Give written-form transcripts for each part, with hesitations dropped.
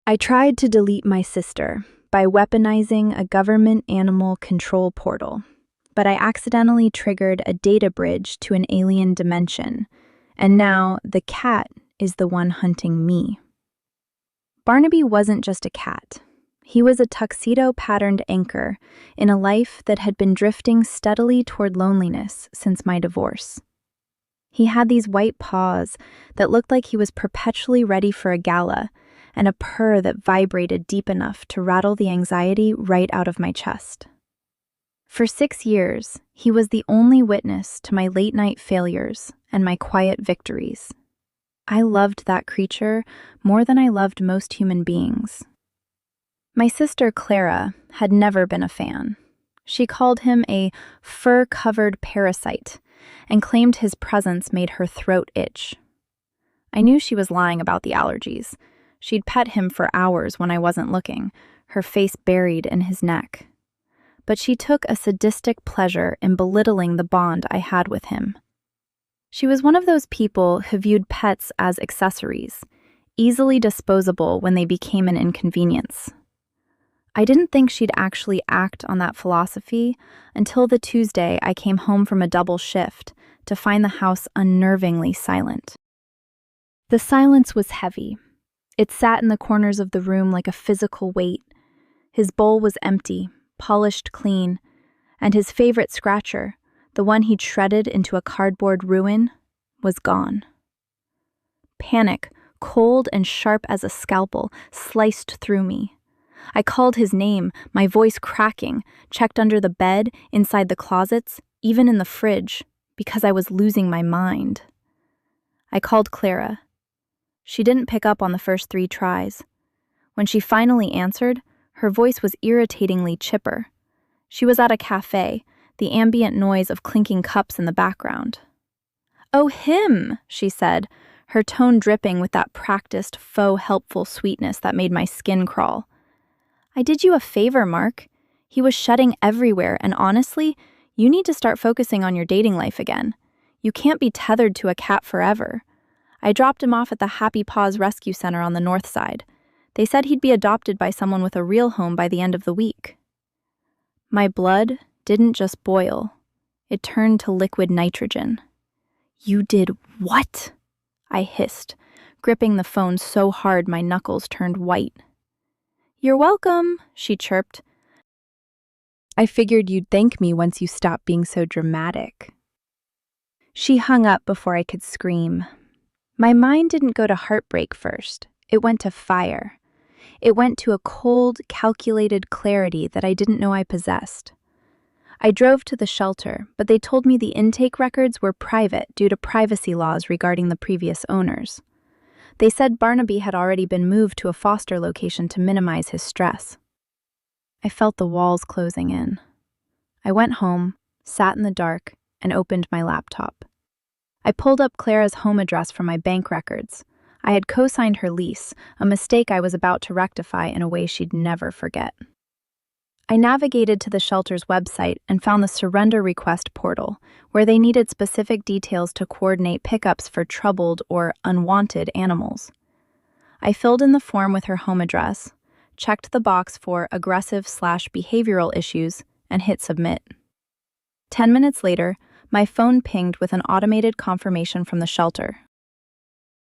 I tried to delete my sister by weaponizing a government animal control portal, but I accidentally triggered a data bridge to an alien dimension, and now the cat is the one hunting me. Barnaby wasn't just a cat. He was a tuxedo-patterned anchor in a life that had been drifting steadily toward loneliness since my divorce. He had these white paws that looked like he was perpetually ready for a gala, and a purr that vibrated deep enough to rattle the anxiety right out of my chest. For 6 years, he was the only witness to my late-night failures and my quiet victories. I loved that creature more than I loved most human beings. My sister Clara had never been a fan. She called him a fur-covered parasite and claimed his presence made her throat itch. I knew she was lying about the allergies. She'd pet him for hours when I wasn't looking, her face buried in his neck. But she took a sadistic pleasure in belittling the bond I had with him. She was one of those people who viewed pets as accessories, easily disposable when they became an inconvenience. I didn't think she'd actually act on that philosophy until the Tuesday I came home from a double shift to find the house unnervingly silent. The silence was heavy. It sat in the corners of the room like a physical weight. His bowl was empty, polished clean, and his favorite scratcher, the one he'd shredded into a cardboard ruin, was gone. Panic, cold and sharp as a scalpel, sliced through me. I called his name, my voice cracking, checked under the bed, inside the closets, even in the fridge, because I was losing my mind. I called Clara. She didn't pick up on the first 3 tries. When she finally answered, her voice was irritatingly chipper. She was at a cafe, the ambient noise of clinking cups in the background. "Oh, him," she said, her tone dripping with that practiced, faux helpful sweetness that made my skin crawl. "I did you a favor, Mark. He was shedding everywhere, and honestly, you need to start focusing on your dating life again. You can't be tethered to a cat forever. I dropped him off at the Happy Paws Rescue Center on the north side. They said he'd be adopted by someone with a real home by the end of the week." My blood didn't just boil. It turned to liquid nitrogen. "You did what?" I hissed, gripping the phone so hard my knuckles turned white. "You're welcome," she chirped. "I figured you'd thank me once you stopped being so dramatic." She hung up before I could scream. My mind didn't go to heartbreak first. It went to fire. It went to a cold, calculated clarity that I didn't know I possessed. I drove to the shelter, but they told me the intake records were private due to privacy laws regarding the previous owners. They said Barnaby had already been moved to a foster location to minimize his stress. I felt the walls closing in. I went home, sat in the dark, and opened my laptop. I pulled up Clara's home address from my bank records. I had co-signed her lease, a mistake I was about to rectify in a way she'd never forget. I navigated to the shelter's website and found the surrender request portal, where they needed specific details to coordinate pickups for troubled or unwanted animals. I filled in the form with her home address, checked the box for aggressive/behavioral issues, and hit submit. 10 minutes later, my phone pinged with an automated confirmation from the shelter.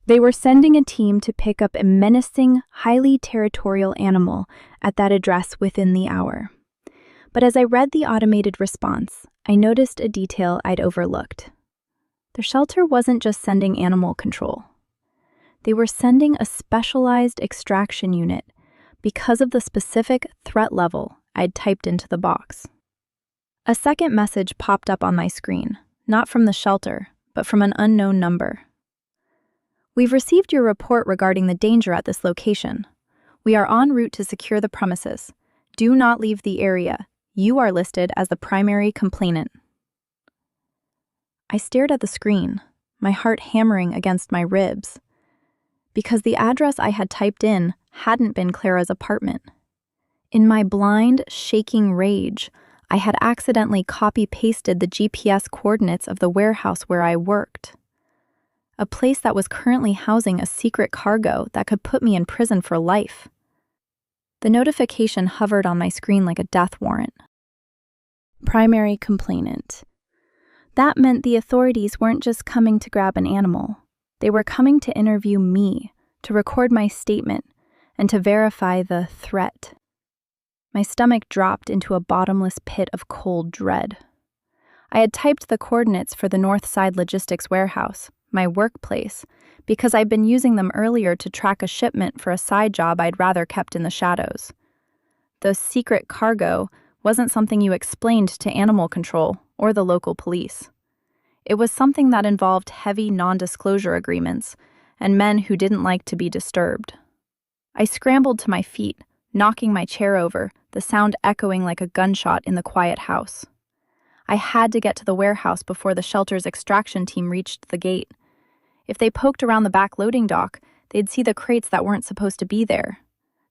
They were sending a team to pick up a menacing, highly territorial animal at that address within the hour. But as I read the automated response, I noticed a detail I'd overlooked. The shelter wasn't just sending animal control. They were sending a specialized extraction unit because of the specific threat level I'd typed into the box. A second message popped up on my screen, not from the shelter, but from an unknown number. "We've received your report regarding the danger at this location. We are en route to secure the premises. Do not leave the area. You are listed as the primary complainant." I stared at the screen, my heart hammering against my ribs, because the address I had typed in hadn't been Clara's apartment. In my blind, shaking rage, I had accidentally copy-pasted the GPS coordinates of the warehouse where I worked. A place that was currently housing a secret cargo that could put me in prison for life. The notification hovered on my screen like a death warrant. Primary complainant. That meant the authorities weren't just coming to grab an animal. They were coming to interview me, to record my statement, and to verify the threat. My stomach dropped into a bottomless pit of cold dread. I had typed the coordinates for the Northside Logistics Warehouse, my workplace, because I'd been using them earlier to track a shipment for a side job I'd rather kept in the shadows. The secret cargo wasn't something you explained to animal control or the local police. It was something that involved heavy non-disclosure agreements and men who didn't like to be disturbed. I scrambled to my feet, knocking my chair over, the sound echoing like a gunshot in the quiet house. I had to get to the warehouse before the shelter's extraction team reached the gate. If they poked around the back loading dock, they'd see the crates that weren't supposed to be there.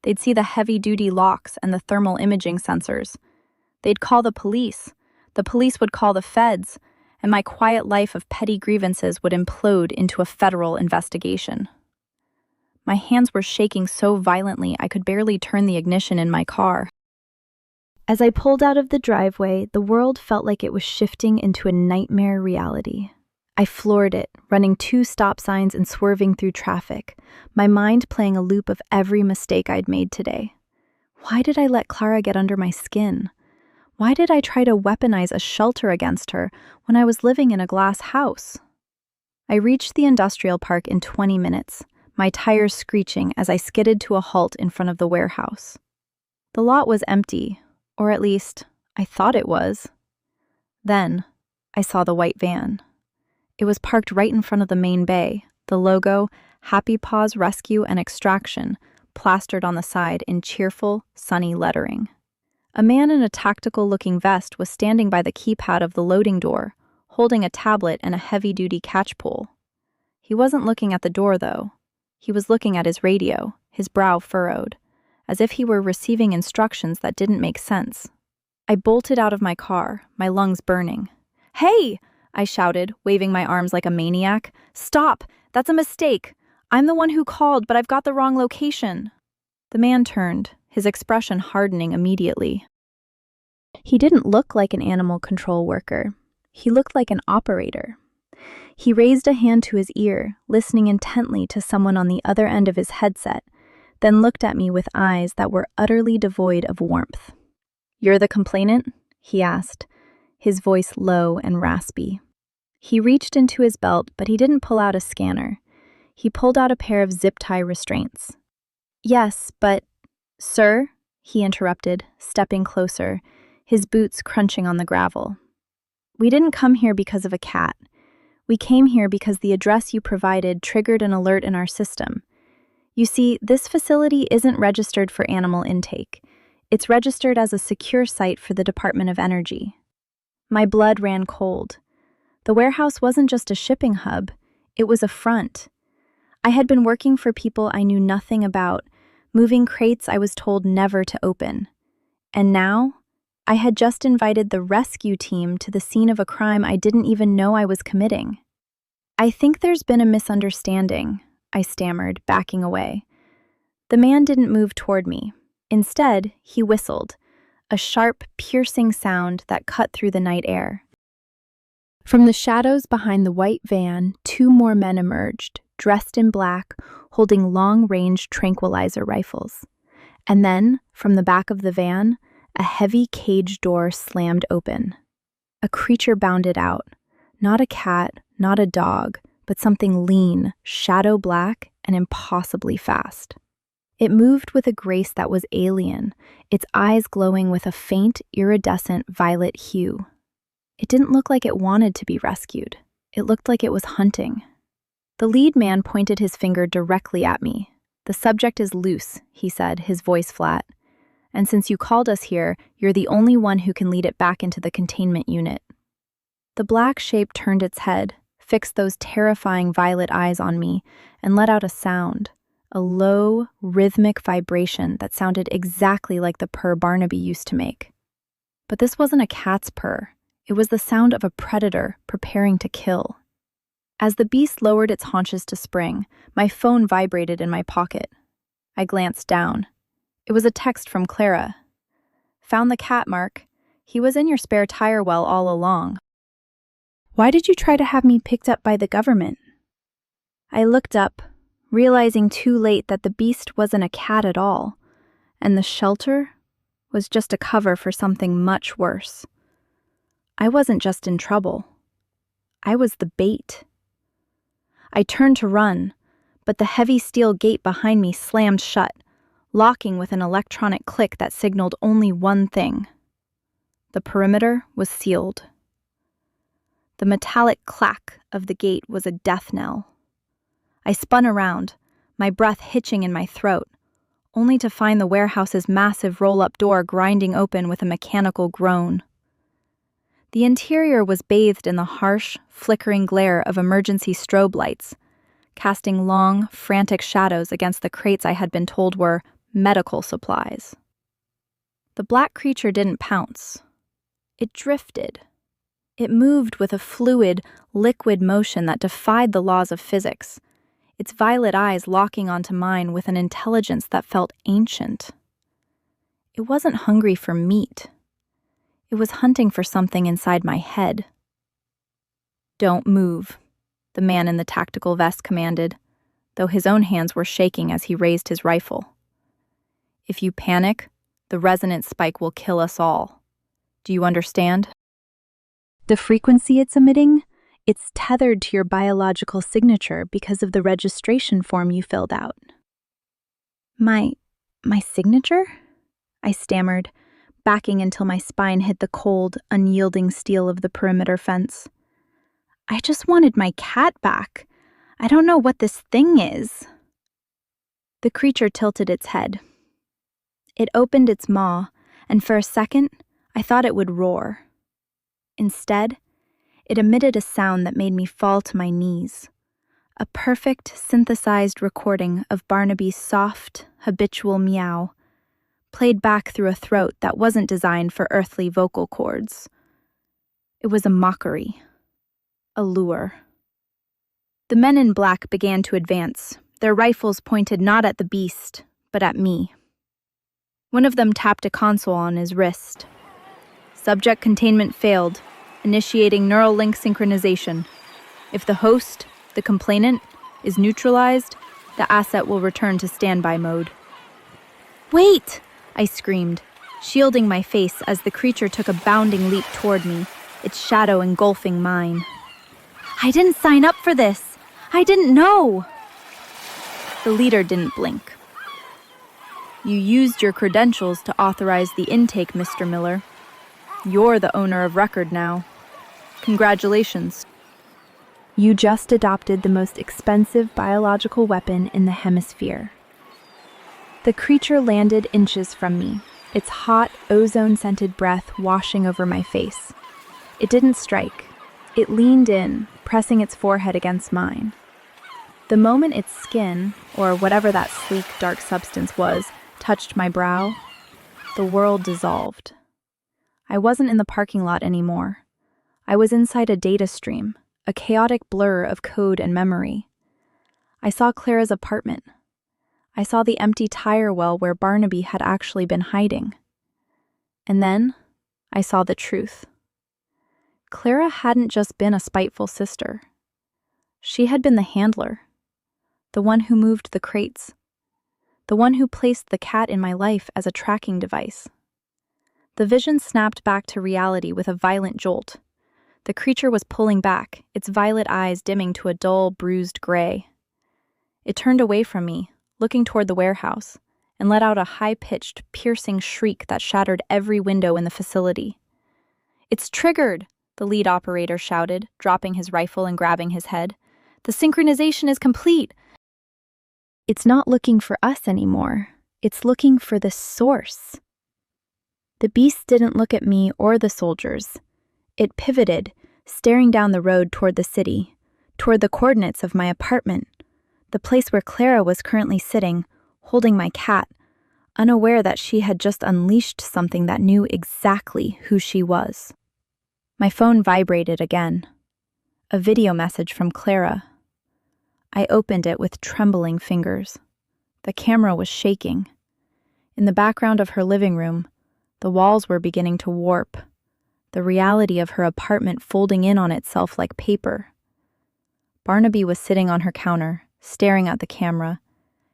They'd see the heavy-duty locks and the thermal imaging sensors. They'd call the police. The police would call the feds, and my quiet life of petty grievances would implode into a federal investigation. My hands were shaking so violently I could barely turn the ignition in my car. As I pulled out of the driveway, the world felt like it was shifting into a nightmare reality. I floored it, running 2 stop signs and swerving through traffic, my mind playing a loop of every mistake I'd made today. Why did I let Clara get under my skin? Why did I try to weaponize a shelter against her when I was living in a glass house? I reached the industrial park in 20 minutes, my tires screeching as I skidded to a halt in front of the warehouse. The lot was empty, or at least, I thought it was. Then, I saw the white van. It was parked right in front of the main bay, the logo, Happy Paws Rescue and Extraction, plastered on the side in cheerful, sunny lettering. A man in a tactical-looking vest was standing by the keypad of the loading door, holding a tablet and a heavy-duty catch pole. He wasn't looking at the door, though. He was looking at his radio, his brow furrowed, as if he were receiving instructions that didn't make sense. I bolted out of my car, my lungs burning. "Hey!" I shouted, waving my arms like a maniac. "Stop! That's a mistake! I'm the one who called, but I've got the wrong location." The man turned, his expression hardening immediately. He didn't look like an animal control worker. He looked like an operator. He raised a hand to his ear, listening intently to someone on the other end of his headset, then looked at me with eyes that were utterly devoid of warmth. "You're the complainant?" he asked, his voice low and raspy. He reached into his belt, but he didn't pull out a scanner. He pulled out a pair of zip-tie restraints. "Yes, but—" "Sir," he interrupted, stepping closer, his boots crunching on the gravel. "We didn't come here because of a cat. We came here because the address you provided triggered an alert in our system. You see, this facility isn't registered for animal intake. It's registered as a secure site for the Department of Energy." My blood ran cold. The warehouse wasn't just a shipping hub, it was a front. I had been working for people I knew nothing about, moving crates I was told never to open. And now, I had just invited the rescue team to the scene of a crime I didn't even know I was committing. "I think there's been a misunderstanding," I stammered, backing away. The man didn't move toward me. Instead, he whistled, a sharp, piercing sound that cut through the night air. From the shadows behind the white van, 2 more men emerged, dressed in black, holding long-range tranquilizer rifles. And then, from the back of the van, a heavy cage door slammed open. A creature bounded out. Not a cat, not a dog, but something lean, shadow black, and impossibly fast. It moved with a grace that was alien, its eyes glowing with a faint, iridescent violet hue. It didn't look like it wanted to be rescued. It looked like it was hunting. The lead man pointed his finger directly at me. "The subject is loose," he said, his voice flat. "And since you called us here, you're the only one who can lead it back into the containment unit." The black shape turned its head, fixed those terrifying violet eyes on me, and let out a sound, a low, rhythmic vibration that sounded exactly like the purr Barnaby used to make. But this wasn't a cat's purr. It was the sound of a predator preparing to kill. As the beast lowered its haunches to spring, my phone vibrated in my pocket. I glanced down. It was a text from Clara. Found the cat, Mark. He was in your spare tire well all along. Why did you try to have me picked up by the government? I looked up, realizing too late that the beast wasn't a cat at all, and the shelter was just a cover for something much worse. I wasn't just in trouble. I was the bait. I turned to run, but the heavy steel gate behind me slammed shut, locking with an electronic click that signaled only one thing. The perimeter was sealed. The metallic clack of the gate was a death knell. I spun around, my breath hitching in my throat, only to find the warehouse's massive roll-up door grinding open with a mechanical groan. The interior was bathed in the harsh, flickering glare of emergency strobe lights, casting long, frantic shadows against the crates I had been told were medical supplies. The black creature didn't pounce. It drifted. It moved with a fluid, liquid motion that defied the laws of physics, its violet eyes locking onto mine with an intelligence that felt ancient. It wasn't hungry for meat. It was hunting for something inside my head. "Don't move," the man in the tactical vest commanded, though his own hands were shaking as he raised his rifle. "If you panic, the resonance spike will kill us all. Do you understand?" The frequency it's emitting? It's tethered to your biological signature because of the registration form you filled out. My signature? I stammered, backing until my spine hit the cold, unyielding steel of the perimeter fence. I just wanted my cat back. I don't know what this thing is. The creature tilted its head. It opened its maw, and for a second, I thought it would roar. Instead, it emitted a sound that made me fall to my knees. A perfect, synthesized recording of Barnaby's soft, habitual meow, played back through a throat that wasn't designed for earthly vocal cords. It was a mockery, a lure. The men in black began to advance, their rifles pointed not at the beast, but at me. One of them tapped a console on his wrist. Subject containment failed, initiating neural link synchronization. If the host, the complainant, is neutralized, the asset will return to standby mode. "Wait!" I screamed, shielding my face as the creature took a bounding leap toward me, its shadow engulfing mine. "I didn't sign up for this! I didn't know!" The leader didn't blink. "You used your credentials to authorize the intake, Mr. Miller. You're the owner of record now. Congratulations. You just adopted the most expensive biological weapon in the hemisphere." The creature landed inches from me, its hot, ozone-scented breath washing over my face. It didn't strike. It leaned in, pressing its forehead against mine. The moment its skin, or whatever that sleek, dark substance was, touched my brow, the world dissolved. I wasn't in the parking lot anymore. I was inside a data stream, a chaotic blur of code and memory. I saw Clara's apartment. I saw the empty tire well where Barnaby had actually been hiding. And then I saw the truth. Clara hadn't just been a spiteful sister. She had been the handler, the one who moved the crates, the one who placed the cat in my life as a tracking device. The vision snapped back to reality with a violent jolt. The creature was pulling back, its violet eyes dimming to a dull, bruised gray. It turned away from me, looking toward the warehouse, and let out a high-pitched, piercing shriek that shattered every window in the facility. "It's triggered!" the lead operator shouted, dropping his rifle and grabbing his head. "The synchronization is complete!" It's not looking for us anymore. It's looking for the source. The beast didn't look at me or the soldiers. It pivoted, staring down the road toward the city, toward the coordinates of my apartment, the place where Clara was currently sitting, holding my cat, unaware that she had just unleashed something that knew exactly who she was. My phone vibrated again. A video message from Clara. I opened it with trembling fingers. The camera was shaking. In the background of her living room, the walls were beginning to warp, the reality of her apartment folding in on itself like paper. Barnaby was sitting on her counter, staring at the camera,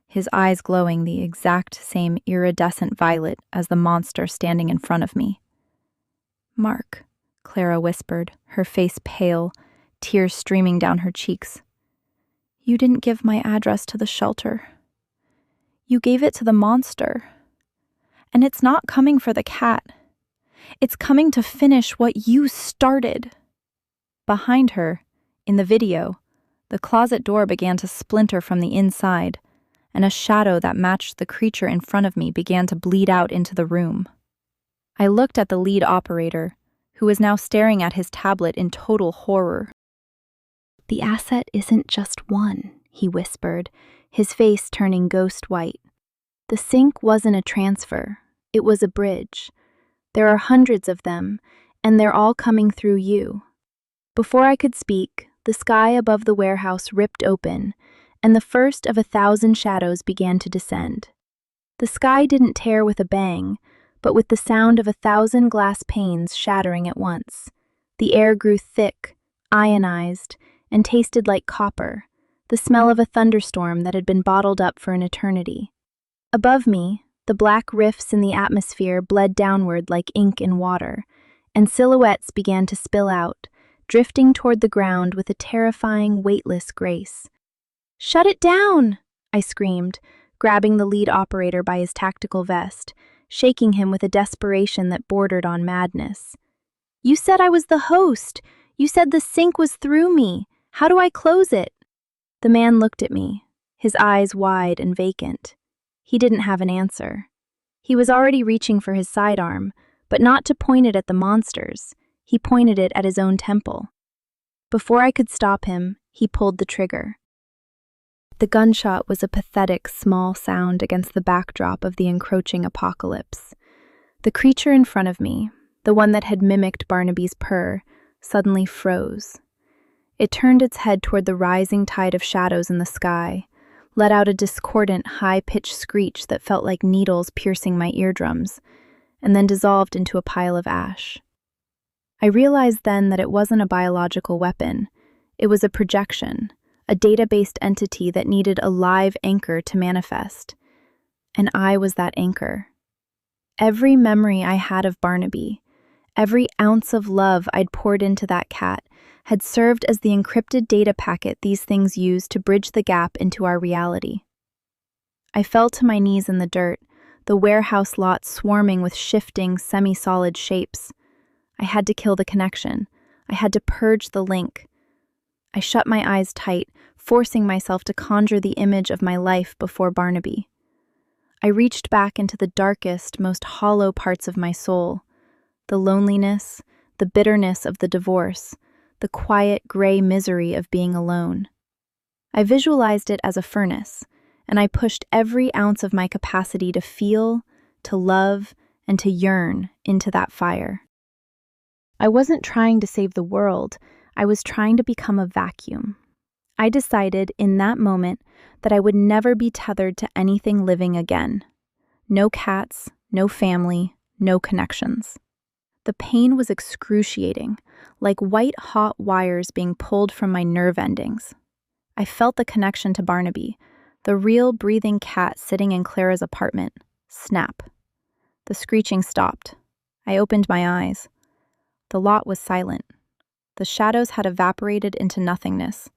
his eyes glowing the exact same iridescent violet as the monster standing in front of me. "Mark," Clara whispered, her face pale, tears streaming down her cheeks. "You didn't give my address to the shelter. You gave it to the monster. And it's not coming for the cat. It's coming to finish what you started." Behind her, in the video, the closet door began to splinter from the inside, and a shadow that matched the creature in front of me began to bleed out into the room. I looked at the lead operator, who was now staring at his tablet in total horror. "The asset isn't just one," he whispered, his face turning ghost white. "The sink wasn't a transfer, it was a bridge. There are hundreds of them, and they're all coming through you." Before I could speak, the sky above the warehouse ripped open, and the first of 1,000 shadows began to descend. The sky didn't tear with a bang, but with the sound of 1,000 glass panes shattering at once. The air grew thick, ionized, and tasted like copper, the smell of a thunderstorm that had been bottled up for an eternity. Above me, the black rifts in the atmosphere bled downward like ink in water, and silhouettes began to spill out, drifting toward the ground with a terrifying, weightless grace. "Shut it down!" I screamed, grabbing the lead operator by his tactical vest, shaking him with a desperation that bordered on madness. "You said I was the host! You said the sink was through me! How do I close it?" The man looked at me, his eyes wide and vacant. He didn't have an answer. He was already reaching for his sidearm, but not to point it at the monsters. He pointed it at his own temple. Before I could stop him, he pulled the trigger. The gunshot was a pathetic, small sound against the backdrop of the encroaching apocalypse. The creature in front of me, the one that had mimicked Barnaby's purr, suddenly froze. It turned its head toward the rising tide of shadows in the sky, let out a discordant, high-pitched screech that felt like needles piercing my eardrums, and then dissolved into a pile of ash. I realized then that it wasn't a biological weapon. It was a projection, a data-based entity that needed a live anchor to manifest. And I was that anchor. Every memory I had of Barnaby, every ounce of love I'd poured into that cat, had served as the encrypted data packet these things used to bridge the gap into our reality. I fell to my knees in the dirt, the warehouse lot swarming with shifting, semi-solid shapes. I had to kill the connection. I had to purge the link. I shut my eyes tight, forcing myself to conjure the image of my life before Barnaby. I reached back into the darkest, most hollow parts of my soul. The loneliness, the bitterness of the divorce, the quiet, gray misery of being alone. I visualized it as a furnace, and I pushed every ounce of my capacity to feel, to love, and to yearn into that fire. I wasn't trying to save the world, I was trying to become a vacuum. I decided in that moment that I would never be tethered to anything living again. No cats, no family, no connections. The pain was excruciating, like white-hot wires being pulled from my nerve endings. I felt the connection to Barnaby, the real breathing cat sitting in Clara's apartment. Snap. The screeching stopped. I opened my eyes. The lot was silent. The shadows had evaporated into nothingness,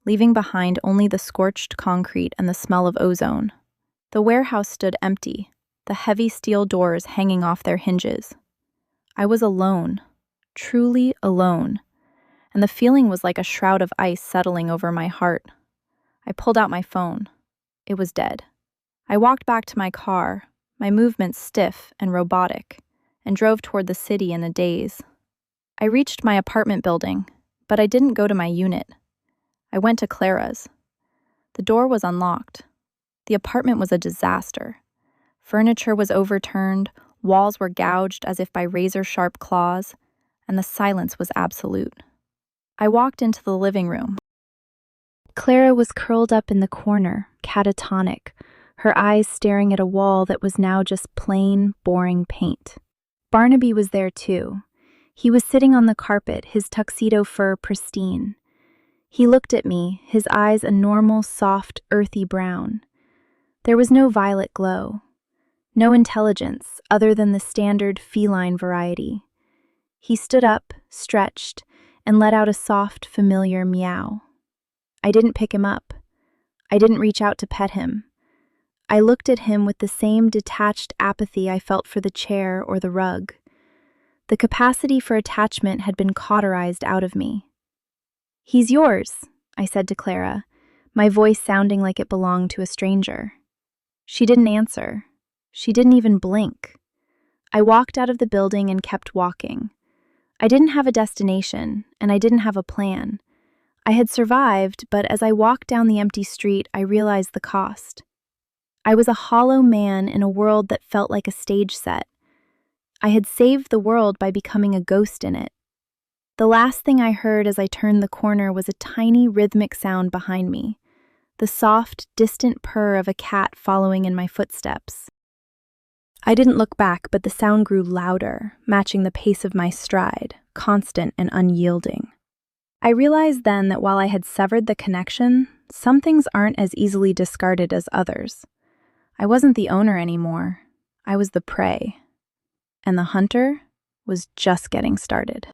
leaving behind only the scorched concrete and the smell of ozone. The warehouse stood empty, the heavy steel doors hanging off their hinges. I was alone, truly alone, and the feeling was like a shroud of ice settling over my heart. I pulled out my phone. It was dead. I walked back to my car, my movements stiff and robotic, and drove toward the city in a daze. I reached my apartment building, but I didn't go to my unit. I went to Clara's. The door was unlocked. The apartment was a disaster. Furniture was overturned, walls were gouged as if by razor-sharp claws, and the silence was absolute. I walked into the living room. Clara was curled up in the corner, catatonic, her eyes staring at a wall that was now just plain, boring paint. Barnaby was there too. He was sitting on the carpet, his tuxedo fur pristine. He looked at me, his eyes a normal, soft, earthy brown. There was no violet glow. No intelligence, other than the standard feline variety. He stood up, stretched, and let out a soft, familiar meow. I didn't pick him up. I didn't reach out to pet him. I looked at him with the same detached apathy I felt for the chair or the rug. The capacity for attachment had been cauterized out of me. "He's yours," I said to Clara, my voice sounding like it belonged to a stranger. She didn't answer. She didn't even blink. I walked out of the building and kept walking. I didn't have a destination, and I didn't have a plan. I had survived, but as I walked down the empty street, I realized the cost. I was a hollow man in a world that felt like a stage set. I had saved the world by becoming a ghost in it. The last thing I heard as I turned the corner was a tiny rhythmic sound behind me, the soft, distant purr of a cat following in my footsteps. I didn't look back, but the sound grew louder, matching the pace of my stride, constant and unyielding. I realized then that while I had severed the connection, some things aren't as easily discarded as others. I wasn't the owner anymore. I was the prey. And the hunter was just getting started.